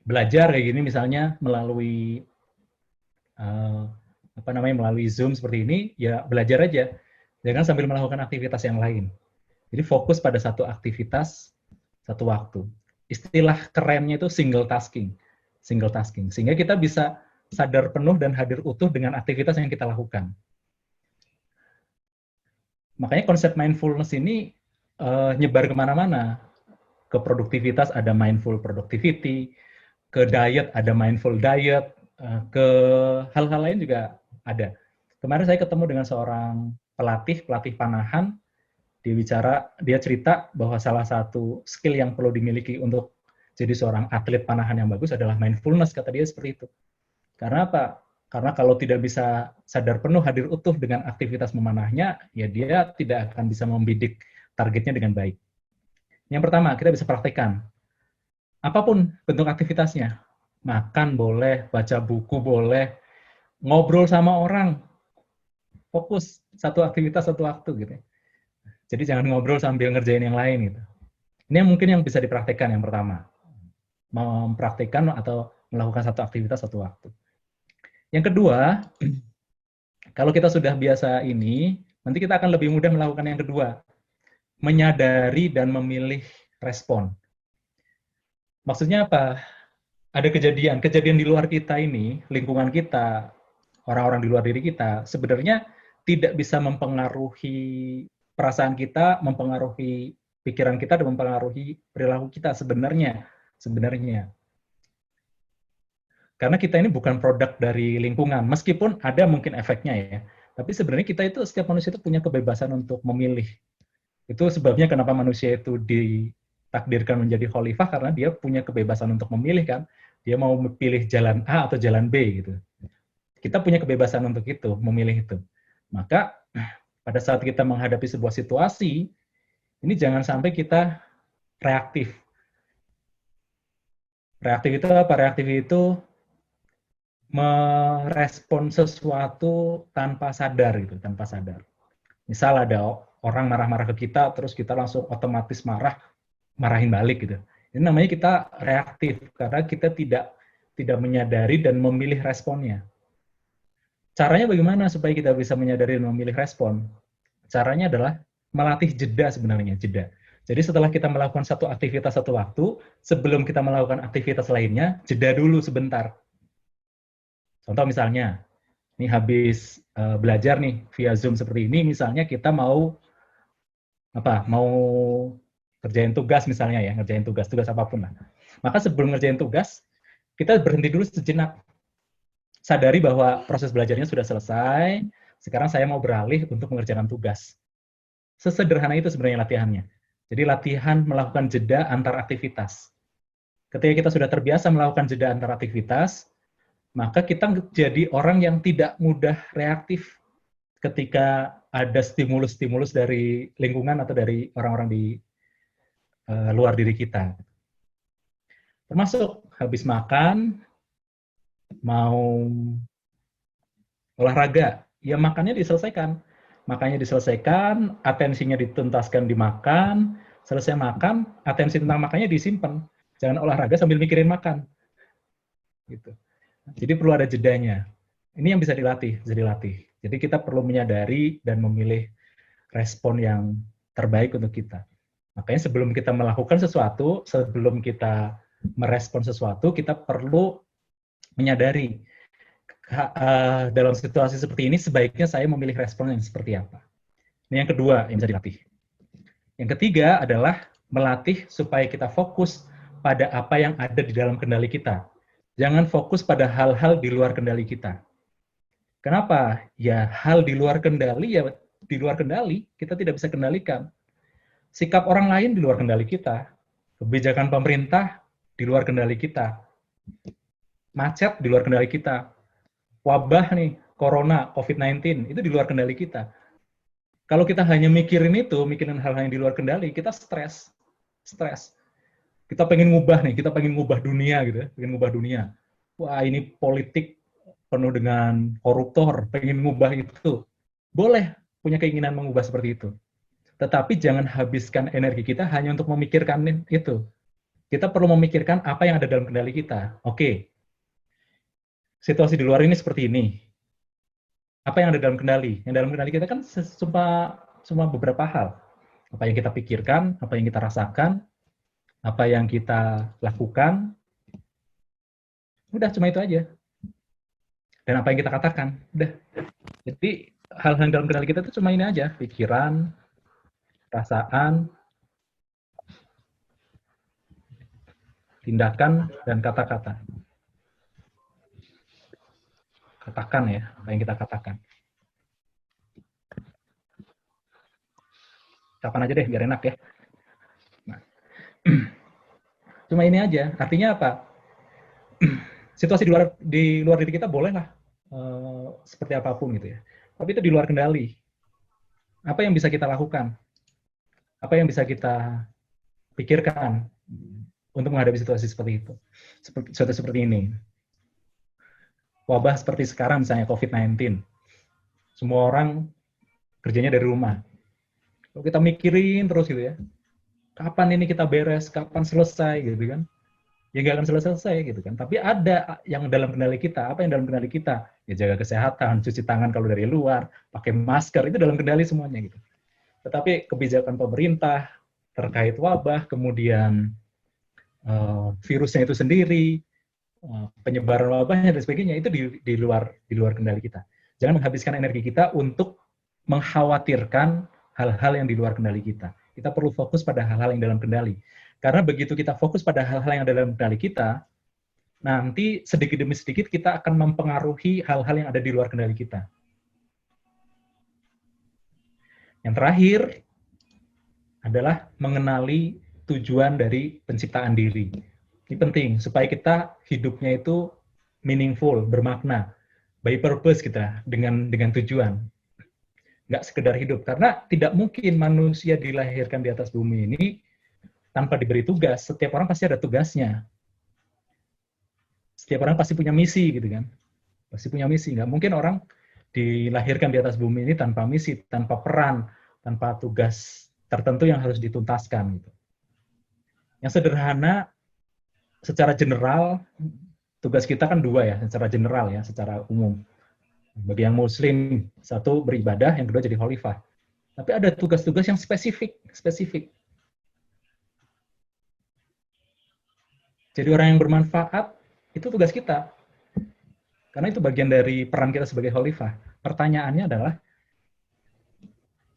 B: Belajar kayak gini misalnya melalui melalui Zoom seperti ini, ya belajar aja. Jangan sambil melakukan aktivitas yang lain. Jadi fokus pada satu aktivitas satu waktu. Istilah kerennya itu single tasking. Sehingga kita bisa sadar penuh dan hadir utuh dengan aktivitas yang kita lakukan. Makanya konsep mindfulness ini nyebar kemana-mana. Ke produktivitas ada mindful productivity, ke diet ada mindful diet, ke hal-hal lain juga ada. Kemarin saya ketemu dengan seorang pelatih panahan, dia cerita bahwa salah satu skill yang perlu dimiliki untuk jadi seorang atlet panahan yang bagus adalah mindfulness, kata dia seperti itu. Karena apa? Karena kalau tidak bisa sadar penuh, hadir utuh dengan aktivitas memanahnya, ya dia tidak akan bisa membidik targetnya dengan baik. Yang pertama, kita bisa praktekkan. Apapun bentuk aktivitasnya. Makan boleh, baca buku boleh, ngobrol sama orang. Fokus, satu aktivitas satu waktu gitu. Jadi jangan ngobrol sambil ngerjain yang lain gitu. Ini mungkin yang bisa dipraktekkan yang pertama. Mempraktekkan atau melakukan satu aktivitas satu waktu. Yang kedua, kalau kita sudah biasa ini, nanti kita akan lebih mudah melakukan yang kedua. Menyadari dan memilih respon. Maksudnya apa? Ada kejadian di luar kita ini, lingkungan kita, orang-orang di luar diri kita, sebenarnya tidak bisa mempengaruhi perasaan kita, mempengaruhi pikiran kita, dan mempengaruhi perilaku kita sebenarnya. Karena kita ini bukan produk dari lingkungan, meskipun ada mungkin efeknya ya. Tapi sebenarnya kita itu, setiap manusia itu punya kebebasan untuk memilih. Itu sebabnya kenapa manusia itu ditakdirkan menjadi khalifah, karena dia punya kebebasan untuk memilih kan. Dia mau pilih jalan A atau jalan B gitu. Kita punya kebebasan untuk itu, memilih itu. Maka pada saat kita menghadapi sebuah situasi, ini jangan sampai kita reaktif. Reaktif itu apa? Reaktif itu merespon sesuatu tanpa sadar gitu, tanpa sadar. Misal ada orang marah-marah ke kita, terus kita langsung otomatis marahin balik gitu. Ini namanya kita reaktif karena kita tidak menyadari dan memilih responnya. Caranya bagaimana supaya kita bisa menyadari dan memilih respon? Caranya adalah melatih jeda sebenarnya, jeda. Jadi setelah kita melakukan satu aktivitas satu waktu, sebelum kita melakukan aktivitas lainnya, jeda dulu sebentar. Contoh misalnya, ini habis belajar nih via Zoom seperti ini, misalnya kita mau kerjain tugas misalnya ya, ngerjain tugas apapun lah. Maka sebelum ngerjain tugas, kita berhenti dulu sejenak. Sadari bahwa proses belajarnya sudah selesai, sekarang saya mau beralih untuk mengerjakan tugas. Sesederhana itu sebenarnya latihannya. Jadi latihan melakukan jeda antar aktivitas. Ketika kita sudah terbiasa melakukan jeda antar aktivitas, maka kita jadi orang yang tidak mudah reaktif ketika ada stimulus-stimulus dari lingkungan atau dari orang-orang di luar diri kita. Termasuk habis makan, mau olahraga, ya makannya diselesaikan. Makannya diselesaikan, atensinya dituntaskan dimakan, selesai makan, atensi tentang makannya disimpan. Jangan olahraga sambil mikirin makan. Gitu. Jadi perlu ada jedanya. Ini yang bisa dilatih, Jadi kita perlu menyadari dan memilih respon yang terbaik untuk kita. Makanya sebelum kita melakukan sesuatu, sebelum kita merespon sesuatu, kita perlu menyadari dalam situasi seperti ini sebaiknya saya memilih respon yang seperti apa. Ini yang kedua yang bisa dilatih. Yang ketiga adalah melatih supaya kita fokus pada apa yang ada di dalam kendali kita. Jangan fokus pada hal-hal di luar kendali kita. Kenapa? Ya hal di luar kendali, ya di luar kendali, kita tidak bisa kendalikan. Sikap orang lain di luar kendali kita. Kebijakan pemerintah di luar kendali kita. Macet di luar kendali kita. Wabah nih, corona, COVID-19, itu di luar kendali kita. Kalau kita hanya mikirin hal-hal yang di luar kendali, kita stres. Kita pengen ngubah dunia gitu ya, pengen ngubah dunia. Wah, ini politik penuh dengan koruptor, pengen ngubah itu. Boleh punya keinginan mengubah seperti itu. Tetapi jangan habiskan energi kita hanya untuk memikirkan itu. Kita perlu memikirkan apa yang ada dalam kendali kita. Oke, situasi di luar ini seperti ini. Apa yang ada dalam kendali? Yang dalam kendali kita kan cuma beberapa hal. Apa yang kita pikirkan, apa yang kita rasakan, apa yang kita lakukan, udah cuma itu aja. Dan apa yang kita katakan, udah. Jadi hal-hal dalam kendali kita itu cuma ini aja, pikiran, perasaan, tindakan, dan kata-kata. Katakan ya, apa yang kita katakan. Kapan aja deh, biar enak ya. Nah. Cuma ini aja. Artinya apa? Situasi di luar diri kita boleh lah seperti apapun gitu ya. Tapi itu di luar kendali. Apa yang bisa kita lakukan? Apa yang bisa kita pikirkan untuk menghadapi situasi seperti itu? Seperti ini. Wabah seperti sekarang misalnya COVID-19. Semua orang kerjanya dari rumah. Kalau kita mikirin terus gitu ya. Kapan ini kita beres, kapan selesai gitu kan. Ya nggak akan selesai gitu kan. Tapi ada yang dalam kendali kita. Apa yang dalam kendali kita? Ya jaga kesehatan, cuci tangan kalau dari luar, pakai masker, itu dalam kendali semuanya gitu. Tetapi kebijakan pemerintah terkait wabah, kemudian virusnya itu sendiri, penyebaran wabahnya dan sebagainya, itu di luar kendali kita. Jangan menghabiskan energi kita untuk mengkhawatirkan hal-hal yang di luar kendali kita. Kita perlu fokus pada hal-hal yang dalam kendali. Karena begitu kita fokus pada hal-hal yang ada dalam kendali kita, nanti sedikit demi sedikit kita akan mempengaruhi hal-hal yang ada di luar kendali kita. Yang terakhir adalah mengenali tujuan dari penciptaan diri. Ini penting, supaya kita hidupnya itu meaningful, bermakna, by purpose kita, dengan tujuan. Nggak sekedar hidup, karena tidak mungkin manusia dilahirkan di atas bumi ini tanpa diberi tugas. Setiap orang pasti ada tugasnya. Setiap orang pasti punya misi gitu kan. Pasti punya misi. Nggak mungkin orang dilahirkan di atas bumi ini tanpa misi, tanpa peran, tanpa tugas tertentu yang harus dituntaskan. Gitu. Yang sederhana, secara general, tugas kita kan dua ya, secara general ya, secara umum. Bagi yang Muslim, satu beribadah, yang kedua jadi khalifah. Tapi ada tugas-tugas yang spesifik. Jadi orang yang bermanfaat, itu tugas kita. Karena itu bagian dari peran kita sebagai khalifah. Pertanyaannya adalah,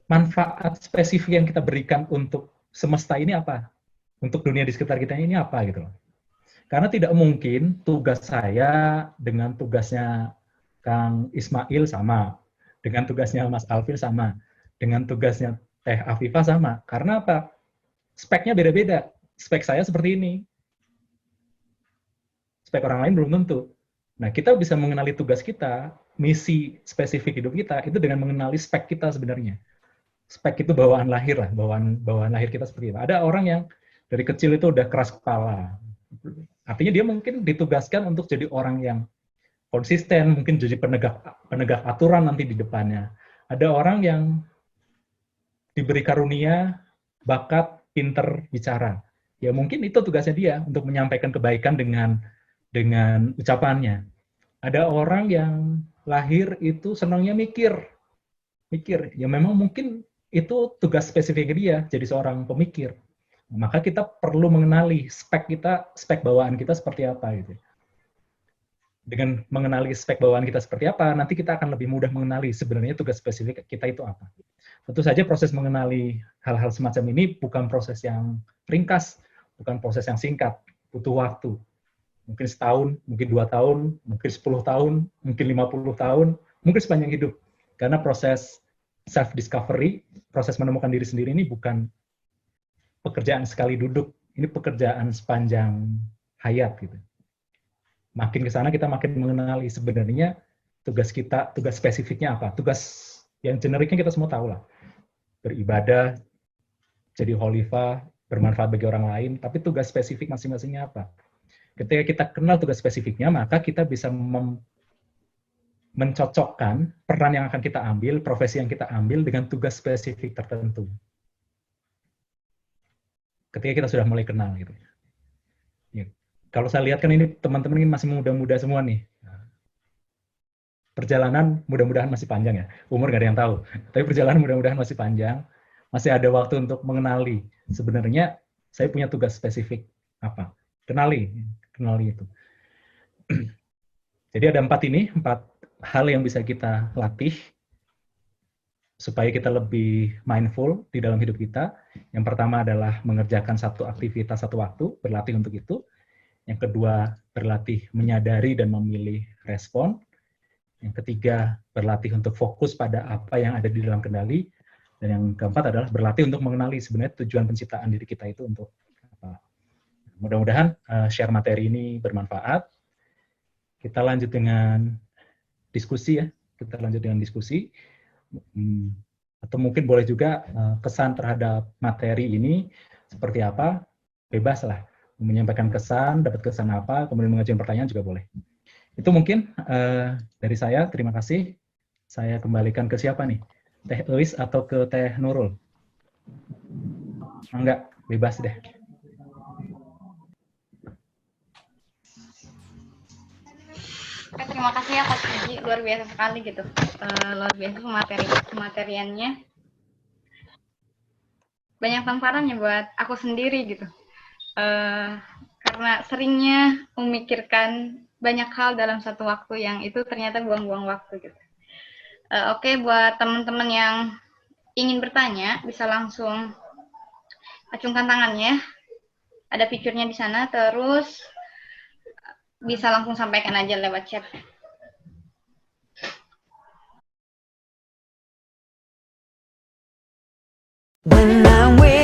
B: manfaat spesifik yang kita berikan untuk semesta ini apa? Untuk dunia di sekitar kita ini apa gitu loh. Karena tidak mungkin tugas saya dengan tugasnya Kang Ismail sama, dengan tugasnya Mas Alvin sama, dengan tugasnya Teh Afifah sama. Karena apa? Speknya beda-beda. Spek saya seperti ini. Spek orang lain belum tentu. Nah, kita bisa mengenali tugas kita, misi spesifik hidup kita, itu dengan mengenali spek kita sebenarnya. Spek itu bawaan lahir lah, bawaan lahir kita seperti apa. Ada orang yang dari kecil itu udah keras kepala. Artinya dia mungkin ditugaskan untuk jadi orang yang konsisten, mungkin jadi penegak aturan nanti di depannya. Ada orang yang diberi karunia, bakat, pinter bicara. Ya mungkin itu tugasnya dia untuk menyampaikan kebaikan dengan ucapannya. Ada orang yang lahir itu senangnya mikir. Ya memang mungkin itu tugas spesifik dia, jadi seorang pemikir. Maka kita perlu mengenali spek bawaan kita seperti apa gitu. Dengan mengenali spek bawaan kita seperti apa, nanti kita akan lebih mudah mengenali sebenarnya tugas spesifik kita itu apa. Tentu saja proses mengenali hal-hal semacam ini bukan proses yang ringkas, bukan proses yang singkat, butuh waktu. Mungkin setahun, mungkin 2 tahun, mungkin 10 tahun, mungkin 50 tahun, mungkin sepanjang hidup. Karena proses self-discovery, proses menemukan diri sendiri ini bukan pekerjaan sekali duduk, ini pekerjaan sepanjang hayat gitu. Makin ke sana kita makin mengenali sebenarnya tugas kita, tugas spesifiknya apa. Tugas yang generiknya kita semua tahu lah. Beribadah, jadi khalifah, bermanfaat bagi orang lain, tapi tugas spesifik masing-masingnya apa. Ketika kita kenal tugas spesifiknya, maka kita bisa mencocokkan peran yang akan kita ambil, profesi yang kita ambil dengan tugas spesifik tertentu. Ketika kita sudah mulai kenal gitu. Ya. Kalau saya lihat kan ini teman-teman ini masih muda-muda semua nih. Perjalanan mudah-mudahan masih panjang ya. Umur nggak ada yang tahu. Tapi perjalanan mudah-mudahan masih panjang. Masih ada waktu untuk mengenali. Sebenarnya saya punya tugas spesifik apa. Kenali itu. Jadi ada 4 hal yang bisa kita latih supaya kita lebih mindful di dalam hidup kita. Yang pertama adalah mengerjakan satu aktivitas satu waktu, berlatih untuk itu. Yang kedua, berlatih menyadari dan memilih respon. Yang ketiga, berlatih untuk fokus pada apa yang ada di dalam kendali. Dan yang keempat adalah berlatih untuk mengenali sebenarnya tujuan penciptaan diri kita itu untuk apa. Mudah-mudahan share materi ini bermanfaat. Kita lanjut dengan diskusi ya. Kita lanjut dengan diskusi. Atau mungkin boleh juga kesan terhadap materi ini seperti apa, bebas lah. Menyampaikan kesan, dapat kesan apa, kemudian mengajukan pertanyaan juga boleh. Itu mungkin dari saya, terima kasih. Saya kembalikan ke siapa nih? Teh Elis atau ke Teh Nurul? Enggak, bebas deh.
H: Oke, terima kasih ya Kak Suji, luar biasa sekali gitu. Luar biasa materiannya. Banyak tamparannya buat aku sendiri gitu. Karena seringnya memikirkan banyak hal dalam satu waktu yang itu ternyata buang-buang waktu gitu. Oke, buat teman-teman yang ingin bertanya bisa langsung acungkan tangannya. Ada picture-nya di sana, terus bisa langsung sampaikan aja lewat chat.
A: When I'm with